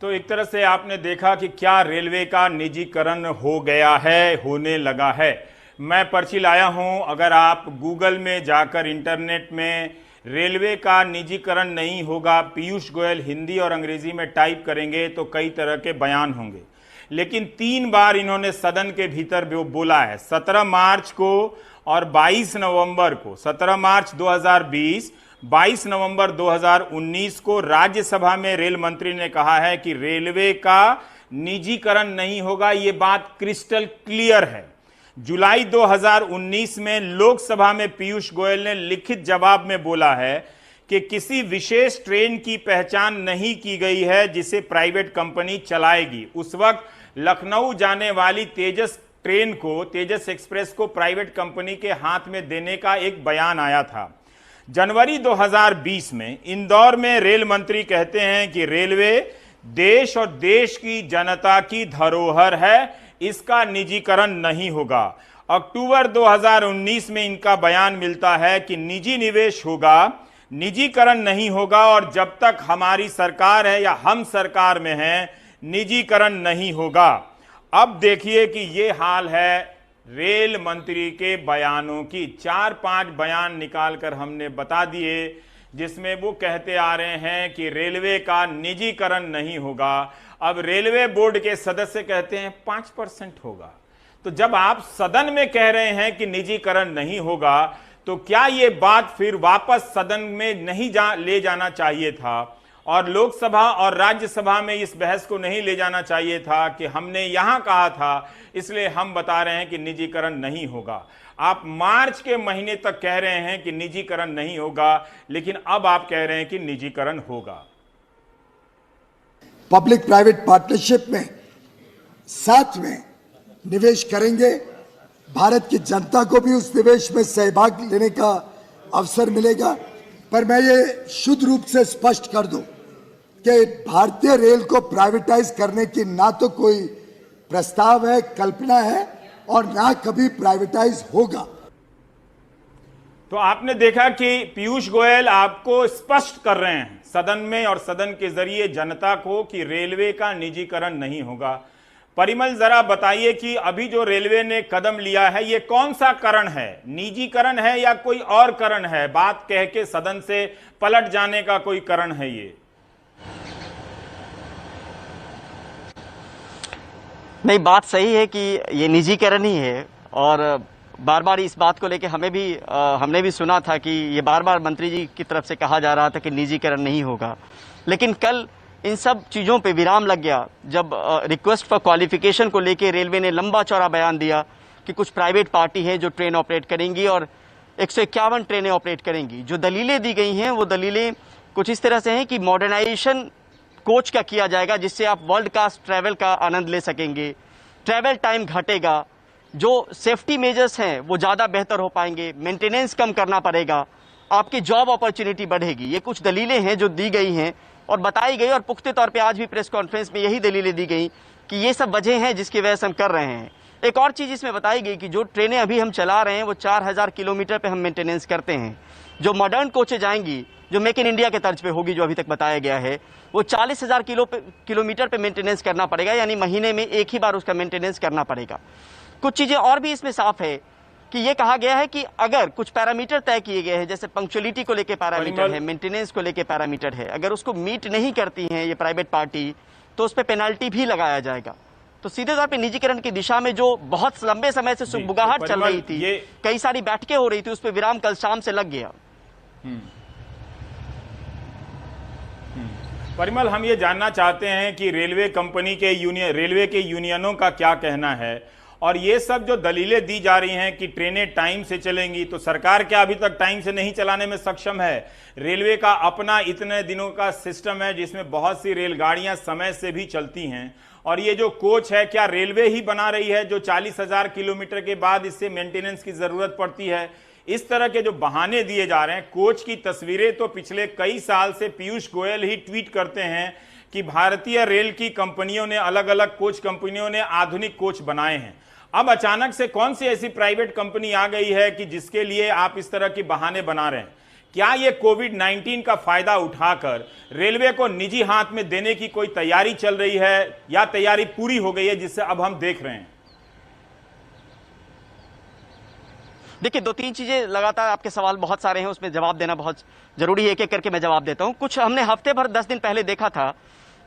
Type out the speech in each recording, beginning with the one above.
तो एक तरह से आपने देखा कि क्या रेलवे का निजीकरण हो गया है, होने लगा है। मैं पर्ची लाया हूं, अगर आप गूगल में जाकर इंटरनेट में रेलवे का निजीकरण नहीं होगा पीयूष गोयल हिंदी और अंग्रेजी में टाइप करेंगे तो कई तरह के बयान होंगे, लेकिन 3 बार इन्होंने सदन के भीतर बोला है। 17 मार्च को और 22 नवंबर को, 17 मार्च 2020, 22 नवंबर 2019 को राज्यसभा में रेल मंत्री ने कहा है कि रेलवे का निजीकरण नहीं होगा। ये बात क्रिस्टल क्लियर है। जुलाई 2019 में लोकसभा में पीयूष गोयल ने लिखित जवाब में बोला है कि किसी विशेष ट्रेन की पहचान नहीं की गई है जिसे प्राइवेट कंपनी चलाएगी। उस वक्त लखनऊ जाने वाली तेजस ट्रेन को, तेजस एक्सप्रेस को प्राइवेट कंपनी के हाथ में देने का एक बयान आया था। जनवरी 2020 में इंदौर में रेल मंत्री कहते हैं कि रेलवे देश और देश की जनता की धरोहर है, इसका निजीकरण नहीं होगा। अक्टूबर 2019 में इनका बयान मिलता है कि निजी निवेश होगा, निजीकरण नहीं होगा, और जब तक हमारी सरकार है या हम सरकार में हैं निजीकरण नहीं होगा। अब देखिए कि ये हाल है रेल मंत्री के बयानों की। 4-5 बयान निकालकर हमने बता दिए जिसमें वो कहते आ रहे हैं कि रेलवे का निजीकरण नहीं होगा। अब रेलवे बोर्ड के सदस्य कहते हैं 5% होगा। तो जब आप सदन में कह रहे हैं कि निजीकरण नहीं होगा तो क्या ये बात फिर वापस सदन में नहीं ले जाना चाहिए था और लोकसभा और राज्यसभा में इस बहस को नहीं ले जाना चाहिए था कि हमने यहां कहा था इसलिए हम बता रहे हैं कि निजीकरण नहीं होगा। आप मार्च के महीने तक कह रहे हैं कि निजीकरण नहीं होगा, लेकिन अब आप कह रहे हैं कि निजीकरण होगा। पब्लिक प्राइवेट पार्टनरशिप में साथ में निवेश करेंगे। भारत की जनता को भी उस निवेश में सहभाग लेने का अवसर मिलेगा। पर मैं ये शुद्ध रूप से स्पष्ट कर दूं कि भारतीय रेल को प्राइवेटाइज करने की ना तो कोई प्रस्ताव है, कल्पना है, और ना कभी प्राइवेटाइज होगा। तो आपने देखा कि पीयूष गोयल आपको स्पष्ट कर रहे हैं सदन में और सदन के जरिए जनता को कि रेलवे का निजीकरण नहीं होगा। परिमल, जरा बताइए कि अभी जो रेलवे ने कदम लिया है ये कौन सा करण है? निजीकरण है या कोई और करण है? बात कह के सदन से पलट जाने का कोई करण है ये? नहीं, बात सही है कि ये निजीकरण ही है और बार बार इस बात को लेके हमने भी सुना था कि ये बार बार मंत्री जी की तरफ से कहा जा रहा था कि निजीकरण नहीं होगा। लेकिन कल इन सब चीज़ों पे विराम लग गया जब रिक्वेस्ट फॉर क्वालिफिकेशन को लेके रेलवे ने लंबा चौड़ा बयान दिया कि कुछ प्राइवेट पार्टी है जो ट्रेन ऑपरेट करेंगी और 151 ट्रेनें ऑपरेट करेंगी। जो दलीलें दी गई हैं वो दलीलें कुछ इस तरह से हैं कि मॉडर्नाइजेशन कोच का किया जाएगा जिससे आप वर्ल्ड क्लास ट्रैवल का आनंद ले सकेंगे, ट्रैवल टाइम घटेगा, जो सेफ्टी मेजर्स हैं वो ज़्यादा बेहतर हो पाएंगे, मेंटेनेंस कम करना पड़ेगा, आपकी जॉब अपॉर्चुनिटी बढ़ेगी। ये कुछ दलीलें हैं जो दी गई हैं और बताई गई, और पुख्ते तौर पे आज भी प्रेस कॉन्फ्रेंस में यही दलीलें दी गई कि ये सब वजह हैं जिसकी वजह से हम कर रहे हैं। एक और चीज़ इसमें बताई गई कि जो ट्रेनें अभी हम चला रहे हैं वो 4000 किलोमीटर पे हम मेंटेनेंस करते हैं। जो मॉडर्न कोचें जाएंगी, जो मेक इन इंडिया के तर्ज पे होगी, जो अभी तक बताया गया है, वो 40,000 किलोमीटर पे मेंटेनेंस करना पड़ेगा, यानी महीने में एक ही बार उसका मेंटेनेंस करना पड़ेगा। कुछ चीज़ें और भी इसमें साफ है कि ये कहा गया है कि अगर कुछ पैरामीटर तय किए गए हैं, जैसे पंक्चुअलिटी को लेके पैरामीटर है, मेंटेनेंस को लेके पैरामीटर है, अगर उसको मीट नहीं करती हैं ये प्राइवेट पार्टी तो उस पर पेनल्टी भी लगाया जाएगा। तो सीधे तौर पे निजीकरण की दिशा में जो बहुत लंबे समय से सुगबुगाहट चल रही थी, कई सारी बैठकें हो रही थी, उस पर विराम कल शाम से लग गया। परिमल, हम ये जानना चाहते हैं कि रेलवे कंपनी के रेलवे के यूनियनों का क्या कहना है, और ये सब जो दलीलें दी जा रही हैं कि ट्रेनें टाइम से चलेंगी, तो सरकार क्या अभी तक टाइम से नहीं चलाने में सक्षम है? रेलवे का अपना इतने दिनों का सिस्टम है जिसमें बहुत सी रेलगाड़ियां समय से भी चलती हैं, और ये जो कोच है क्या रेलवे ही बना रही है जो 40,000 किलोमीटर के बाद इससे मेंटेनेंस की जरूरत पड़ती है? इस तरह के जो बहाने दिए जा रहे हैं। कोच की तस्वीरें तो पिछले कई साल से पीयूष गोयल ही ट्वीट करते हैं कि भारतीय रेल की कंपनियों ने, अलग अलग कोच कंपनियों ने आधुनिक कोच बनाए हैं। अब अचानक से कौन सी ऐसी प्राइवेट कंपनी आ गई है कि जिसके लिए आप इस तरह की बहाने बना रहे हैं? क्या ये कोविड-19 का फायदा उठाकर रेलवे को निजी हाथ में देने की कोई तैयारी चल रही है या तैयारी पूरी हो गई है जिससे अब हम देख रहे हैं? देखिए, दो तीन चीजें लगातार, आपके सवाल बहुत सारे हैं, उसमें जवाब देना बहुत जरूरी है। एक एक करके मैं जवाब देता हूं। कुछ हमने हफ्ते भर 10 दिन पहले देखा था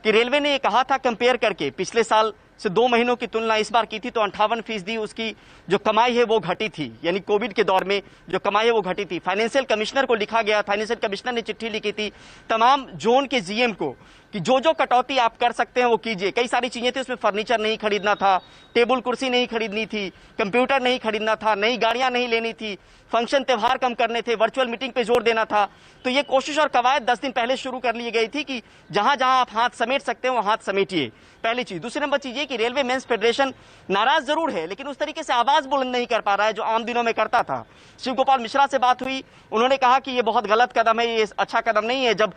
कि रेलवे ने ये कहा था, कंपेयर करके पिछले साल से 2 महीनों की तुलना इस बार की थी, तो 58% उसकी जो कमाई है वो घटी थी, यानी कोविड के दौर में जो कमाई है वो घटी थी। फाइनेंशियल कमिश्नर को लिखा गया, फाइनेंशियल कमिश्नर ने चिट्ठी लिखी थी तमाम जोन के जीएम को कि जो जो कटौती आप कर सकते हैं वो कीजिए। कई सारी चीजें थी उसमें, फर्नीचर नहीं खरीदना था, टेबल कुर्सी नहीं खरीदनी थी, कंप्यूटर नहीं खरीदना था, नई गाड़ियां नहीं लेनी थी, फंक्शन त्योहार कम करने थे, वर्चुअल मीटिंग पे जोर देना था। तो ये कोशिश और कवायद 10 दिन पहले शुरू कर ली गई थी कि जहां जहां आप हाथ समेट सकते हैं वो हाथ समेटिए, पहली चीज। दूसरी नंबर चीज ये कि रेलवे मेंस फेडरेशन नाराज जरूर है, लेकिन उस तरीके से आवाज बुलंद नहीं कर पा रहा है जो आम दिनों में करता था। शिव गोपाल मिश्रा से बात हुई, उन्होंने कहा कि ये बहुत गलत कदम है, ये अच्छा कदम नहीं है। जब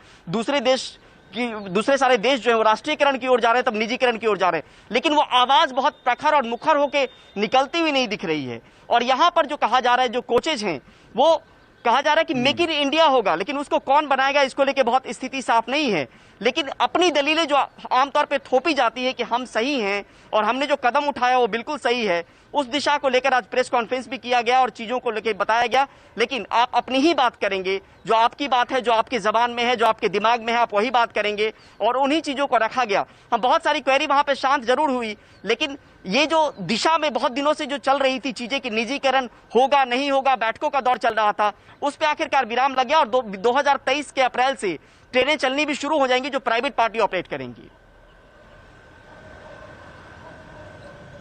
दूसरे सारे देश जो है वो राष्ट्रीयकरण की ओर जा रहे हैं, तब निजीकरण की ओर जा रहे हैं, लेकिन वो आवाज बहुत प्रखर और मुखर होकर निकलती हुई नहीं दिख रही है। और यहां पर जो कहा जा रहा है, जो कोचेज हैं, वो कहा जा रहा है कि मेक इन इंडिया होगा, लेकिन उसको कौन बनाएगा इसको लेके बहुत स्थिति साफ नहीं है। लेकिन अपनी दलीलें जो आमतौर पे थोपी जाती है कि हम सही हैं और हमने जो कदम उठाया वो बिल्कुल सही है, उस दिशा को लेकर आज प्रेस कॉन्फ्रेंस भी किया गया और चीजों को लेकर बताया गया। लेकिन आप अपनी ही बात करेंगे, जो आपकी बात है, जो आपकी जबान में है, जो आपके दिमाग में है, आप वही बात करेंगे, और उन्हीं चीजों को रखा गया। हम बहुत सारी क्वेरी वहां पे शांत जरूर हुई, लेकिन ये जो दिशा में बहुत दिनों से जो चल रही थी चीजें कि निजीकरण होगा नहीं होगा, बैठकों का दौर चल रहा था, उस पर आखिरकार विराम लग गया और 2023 के अप्रैल से ट्रेनें चलनी भी शुरू हो जाएंगी जो प्राइवेट पार्टी ऑपरेट करेंगी।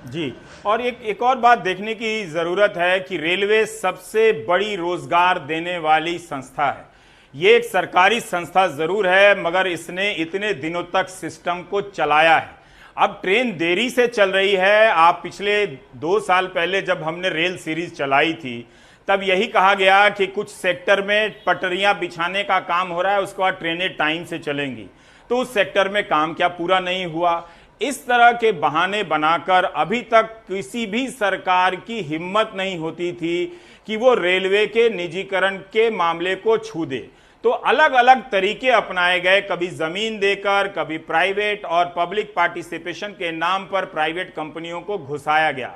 जी, और एक और बात देखने की जरूरत है कि रेलवे सबसे बड़ी रोजगार देने वाली संस्था है। ये एक सरकारी संस्था जरूर है, मगर इसने इतने दिनों तक सिस्टम को चलाया है। अब ट्रेन देरी से चल रही है। आप पिछले 2 साल पहले जब हमने रेल सीरीज चलाई थी, तब यही कहा गया कि कुछ सेक्टर में पटरियां बिछाने का काम हो रहा है, उसके बाद ट्रेनें टाइम से चलेंगी। तो उस सेक्टर में काम क्या पूरा नहीं हुआ? इस तरह के बहाने बनाकर अभी तक किसी भी सरकार की हिम्मत नहीं होती थी कि वो रेलवे के निजीकरण के मामले को छू दे। तो अलग अलग तरीके अपनाए गए, कभी जमीन देकर, कभी प्राइवेट और पब्लिक पार्टिसिपेशन के नाम पर प्राइवेट कंपनियों को घुसाया गया।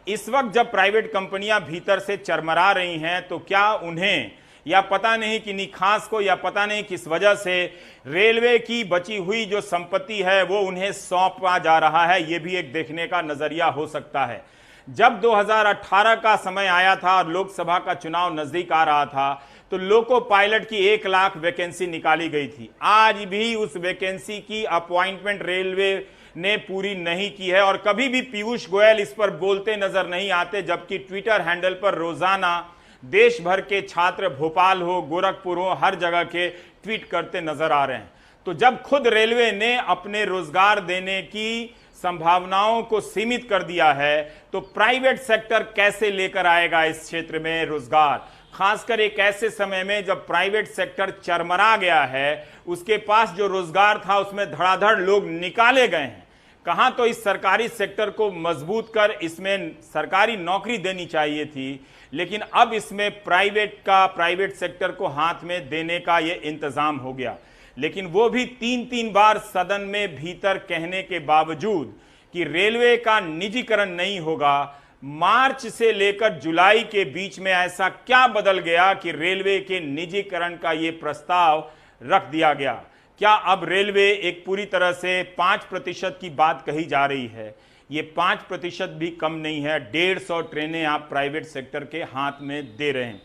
इस वक्त जब प्राइवेट कंपनियां भीतर से चरमरा रही हैं, तो क्या उन्हें, या पता नहीं किन्हीं खास को, या पता नहीं किस वजह से रेलवे की बची हुई जो संपत्ति है वो उन्हें सौंपा जा रहा है? ये भी एक देखने का नजरिया हो सकता है। जब 2018 का समय आया था और लोकसभा का चुनाव नजदीक आ रहा था, तो लोको पायलट की 1 लाख वैकेंसी निकाली गई थी। आज भी उस वैकेंसी की अपॉइंटमेंट रेलवे ने पूरी नहीं की है और कभी भी पीयूष गोयल इस पर बोलते नजर नहीं आते, जबकि ट्विटर हैंडल पर रोजाना देश भर के छात्र, भोपाल हो, गोरखपुर हो, हर जगह के ट्वीट करते नजर आ रहे हैं। तो जब खुद रेलवे ने अपने रोजगार देने की संभावनाओं को सीमित कर दिया है, तो प्राइवेट सेक्टर कैसे लेकर आएगा इस क्षेत्र में रोजगार? खासकर एक ऐसे समय में जब प्राइवेट सेक्टर चरमरा गया है, उसके पास जो रोजगार था उसमें धड़ाधड़ लोग निकाले गए हैं। कहां तो इस सरकारी सेक्टर को मजबूत कर इसमें सरकारी नौकरी देनी चाहिए थी, लेकिन अब इसमें प्राइवेट सेक्टर को हाथ में देने का ये इंतजाम हो गया। लेकिन वो भी 3-3 बार सदन में भीतर कहने के बावजूद कि रेलवे का निजीकरण नहीं होगा, मार्च से लेकर जुलाई के बीच में ऐसा क्या बदल गया कि रेलवे के निजीकरण का ये प्रस्ताव रख दिया गया? क्या अब रेलवे एक पूरी तरह से 5% की बात कही जा रही है? ये 5% भी कम नहीं है। 150 ट्रेनें आप प्राइवेट सेक्टर के हाथ में दे रहे हैं।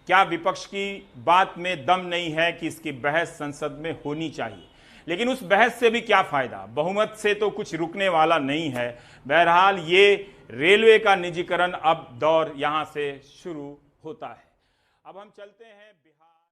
क्या विपक्ष की बात में दम नहीं है कि इसकी बहस संसद में होनी चाहिए? लेकिन उस बहस से भी क्या फायदा? बहुमत से तो कुछ रुकने वाला नहीं है। बहरहाल ये रेलवे का निजीकरण अब दौर यहां से शुरू होता है। अब हम चलते हैं बिहार।